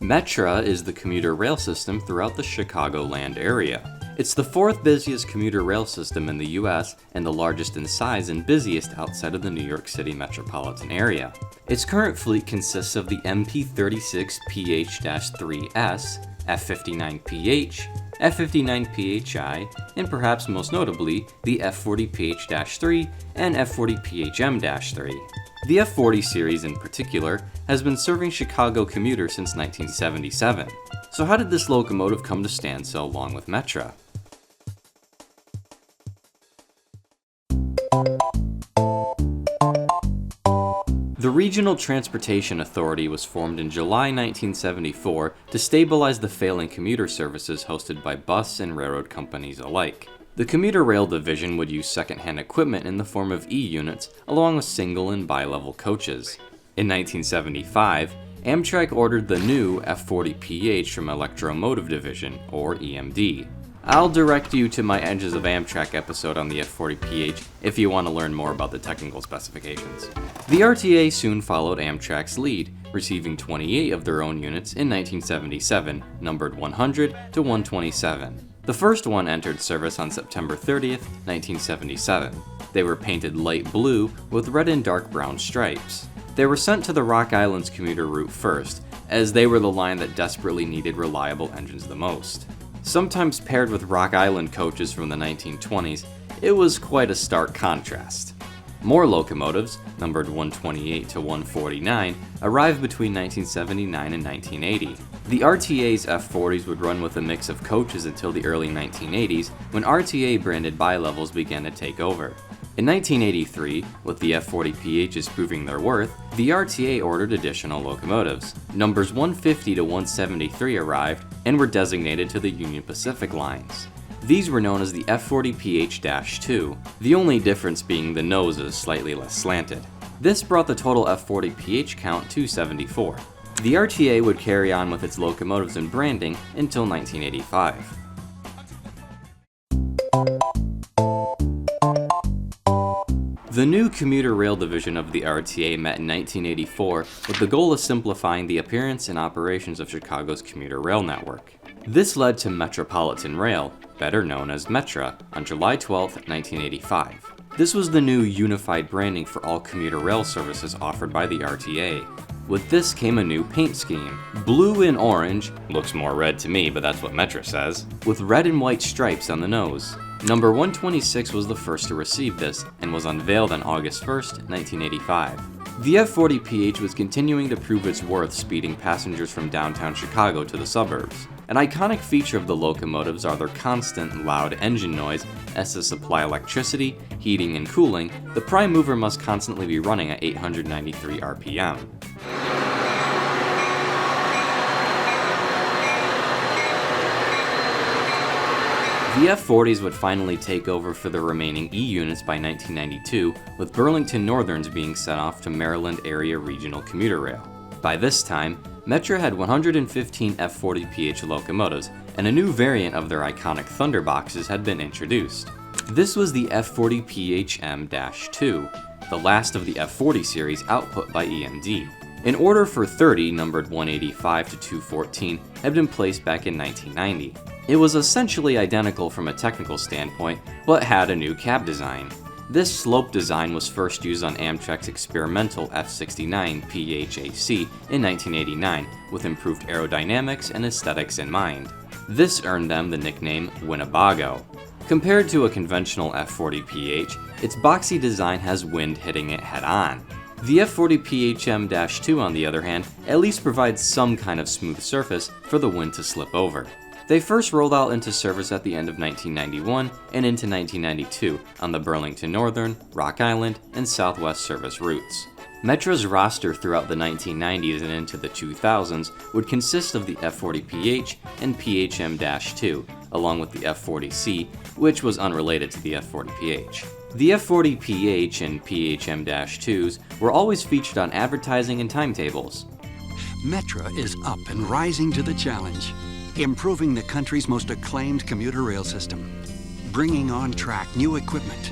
Metra is the commuter rail system throughout the Chicagoland area. It's the fourth busiest commuter rail system in the US and the largest in size and busiest outside of the New York City metropolitan area. Its current fleet consists of the MP36PH-3S, F59PH, F59PHI, and perhaps most notably, the F40PH-3 and F40PHM-3. The F40 series in particular has been serving Chicago commuters since 1977. So how did this locomotive come to stand so long with Metra? The Regional Transportation Authority was formed in July 1974 to stabilize the failing commuter services hosted by bus and railroad companies alike. The commuter rail division would use second-hand equipment in the form of E-units along with single and bi-level coaches. In 1975, Amtrak ordered the new F40PH from Locomotive Division, or EMD. I'll direct you to my Edges of Amtrak episode on the F40PH if you want to learn more about the technical specifications. The RTA soon followed Amtrak's lead, receiving 28 of their own units in 1977, numbered 100 to 127. The first one entered service on September 30th, 1977. They were painted light blue with red and dark brown stripes. They were sent to the Rock Island's commuter route first, as they were the line that desperately needed reliable engines the most. Sometimes paired with Rock Island coaches from the 1920s, it was quite a stark contrast. More locomotives, numbered 128 to 149, arrived between 1979 and 1980. The RTA's F40s would run with a mix of coaches until the early 1980s, when RTA-branded bi-levels began to take over. In 1983, with the F40PHs proving their worth, the RTA ordered additional locomotives. Numbers 150 to 173 arrived and were designated to the Union Pacific lines. These were known as the F40PH-2, the only difference being the noses slightly less slanted. This brought the total F40PH count to 74. The RTA would carry on with its locomotives and branding until 1985. The new commuter rail division of the RTA met in 1984 with the goal of simplifying the appearance and operations of Chicago's commuter rail network. This led to Metropolitan Rail, better known as Metra, on July 12, 1985. This was the new unified branding for all commuter rail services offered by the RTA. With this came a new paint scheme. Blue and orange, looks more red to me, but that's what Metra says, with red and white stripes on the nose. Number 126 was the first to receive this and was unveiled on August 1st, 1985. The F40PH was continuing to prove its worth, speeding passengers from downtown Chicago to the suburbs. An iconic feature of the locomotives are their constant loud engine noise, as to supply electricity, heating, and cooling. The prime mover must constantly be running at 893 RPM. The F40s would finally take over for the remaining E units by 1992, with Burlington Northerns being sent off to Maryland Area Regional Commuter Rail. By this time, Metra had 115 F40PH locomotives, and a new variant of their iconic Thunderboxes had been introduced. This was the F40PHM-2, the last of the F40 series output by EMD. An order for 30, numbered 185 to 214, had been placed back in 1990. It was essentially identical from a technical standpoint, but had a new cab design. This slope design was first used on Amtrak's experimental F69 PHAC in 1989, with improved aerodynamics and aesthetics in mind. This earned them the nickname Winnebago. Compared to a conventional F40PH, its boxy design has wind hitting it head-on. The F40PHM-2, on the other hand, at least provides some kind of smooth surface for the wind to slip over. They first rolled out into service at the end of 1991 and into 1992 on the Burlington Northern, Rock Island, and Southwest service routes. Metra's roster throughout the 1990s and into the 2000s would consist of the F40PH and PHM-2, along with the F40C, which was unrelated to the F40PH. The F40PH and PHM-2s were always featured on advertising and timetables. Metra is up and rising to the challenge, improving the country's most acclaimed commuter rail system, bringing on track new equipment,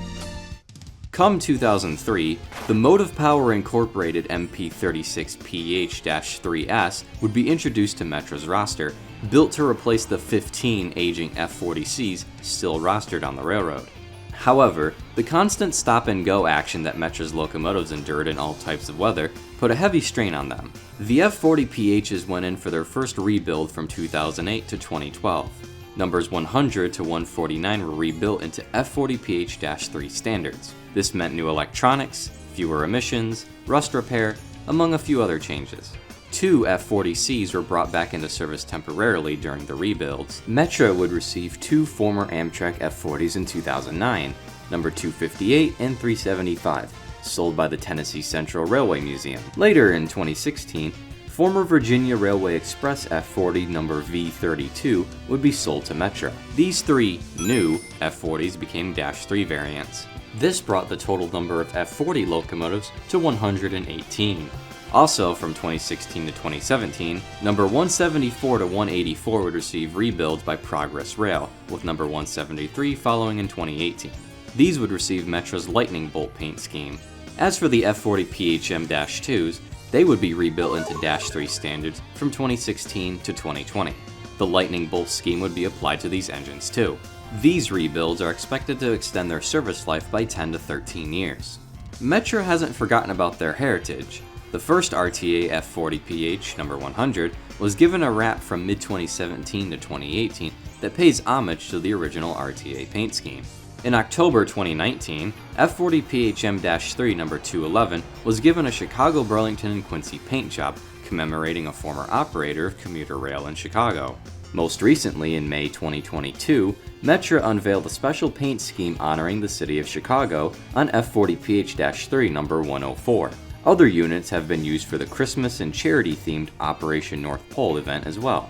Come 2003, the Motive Power Incorporated MP36PH-3S would be introduced to Metra's roster, built to replace the 15 aging F40Cs still rostered on the railroad. However, the constant stop-and-go action that Metra's locomotives endured in all types of weather put a heavy strain on them. The F40PHs went in for their first rebuild from 2008 to 2012. Numbers 100 to 149 were rebuilt into F40PH-3 standards. This meant new electronics, fewer emissions, rust repair, among a few other changes. 2 F40Cs were brought back into service temporarily during the rebuilds. Metra would receive 2 former Amtrak F40s in 2009, number 258 and 375, sold by the Tennessee Central Railway Museum. Later in 2016, former Virginia Railway Express F40 number V32 would be sold to Metra. These 3 new F40s became -3 variants. This brought the total number of F40 locomotives to 118. Also, from 2016 to 2017, number 174 to 184 would receive rebuilds by Progress Rail, with number 173 following in 2018. These would receive Metra's Lightning Bolt paint scheme. As for the F40PHM-2s, they would be rebuilt into -3 standards from 2016 to 2020. The Lightning Bolt scheme would be applied to these engines too. These rebuilds are expected to extend their service life by 10 to 13 years. Metra hasn't forgotten about their heritage. The first RTA F40PH number 100 was given a wrap from mid-2017 to 2018 that pays homage to the original RTA paint scheme. In October 2019, F40PHM-3 number 211 was given a Chicago, Burlington, and Quincy paint job commemorating a former operator of commuter rail in Chicago. Most recently, in May 2022, Metra unveiled a special paint scheme honoring the city of Chicago on F40PH-3 number 104. Other units have been used for the Christmas and charity-themed Operation North Pole event as well.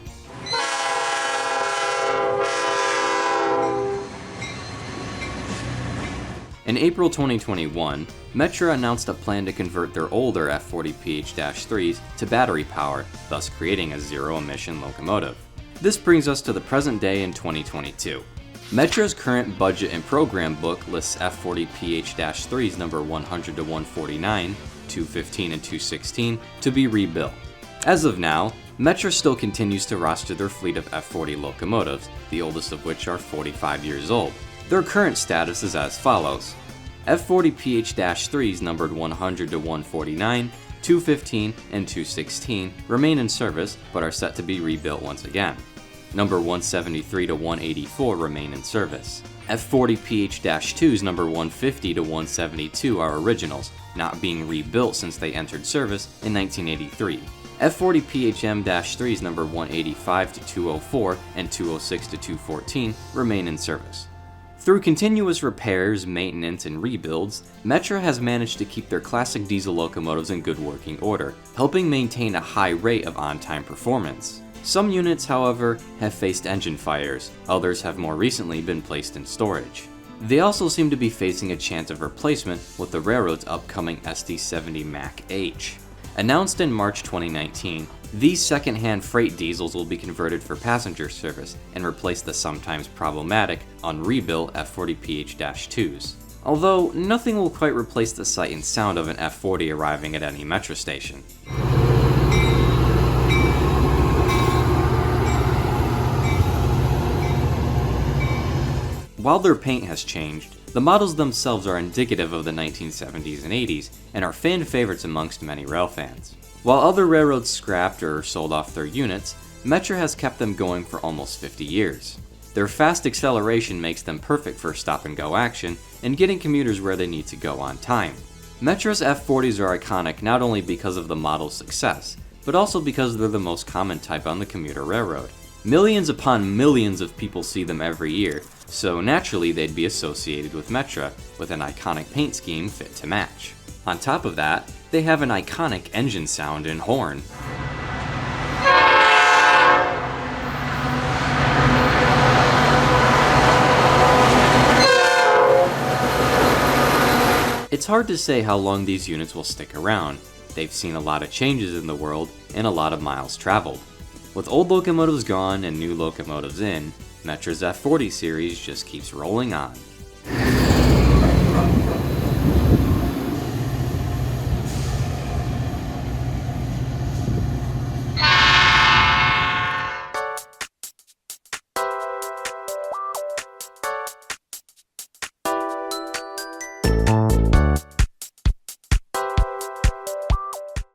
In April 2021, Metra announced a plan to convert their older F40PH-3s to battery power, thus creating a zero-emission locomotive. This brings us to the present day in 2022. Metra's current budget and program book lists F40PH-3s number 100 to 149, 215 and 216 to be rebuilt. As of now, Metra still continues to roster their fleet of F40 locomotives, the oldest of which are 45 years old. Their current status is as follows. F40PH-3s numbered 100 to 149, 215 and 216 remain in service but are set to be rebuilt once again. Number 173 to 184 remain in service. F40PH-2s number 150 to 172 are originals, not being rebuilt since they entered service in 1983. F40PHM-3s number 185 to 204 and 206 to 214 remain in service. Through continuous repairs, maintenance, and rebuilds, Metra has managed to keep their classic diesel locomotives in good working order, helping maintain a high rate of on-time performance. Some units, however, have faced engine fires, others have more recently been placed in storage. They also seem to be facing a chance of replacement with the railroad's upcoming SD70 Mac H. Announced in March 2019, these second-hand freight diesels will be converted for passenger service and replace the sometimes problematic, unrebuilt F40PH-2s. Although, nothing will quite replace the sight and sound of an F40 arriving at any Metra station. While their paint has changed, the models themselves are indicative of the 1970s and 80s and are fan favorites amongst many rail fans. While other railroads scrapped or sold off their units, Metra has kept them going for almost 50 years. Their fast acceleration makes them perfect for stop-and-go action and getting commuters where they need to go on time. Metra's F40s are iconic not only because of the model's success, but also because they're the most common type on the commuter railroad. Millions upon millions of people see them every year, so naturally they'd be associated with Metra, with an iconic paint scheme fit to match. On top of that, they have an iconic engine sound and horn. It's hard to say how long these units will stick around. They've seen a lot of changes in the world and a lot of miles traveled. With old locomotives gone and new locomotives in, Metra's F40 series just keeps rolling on.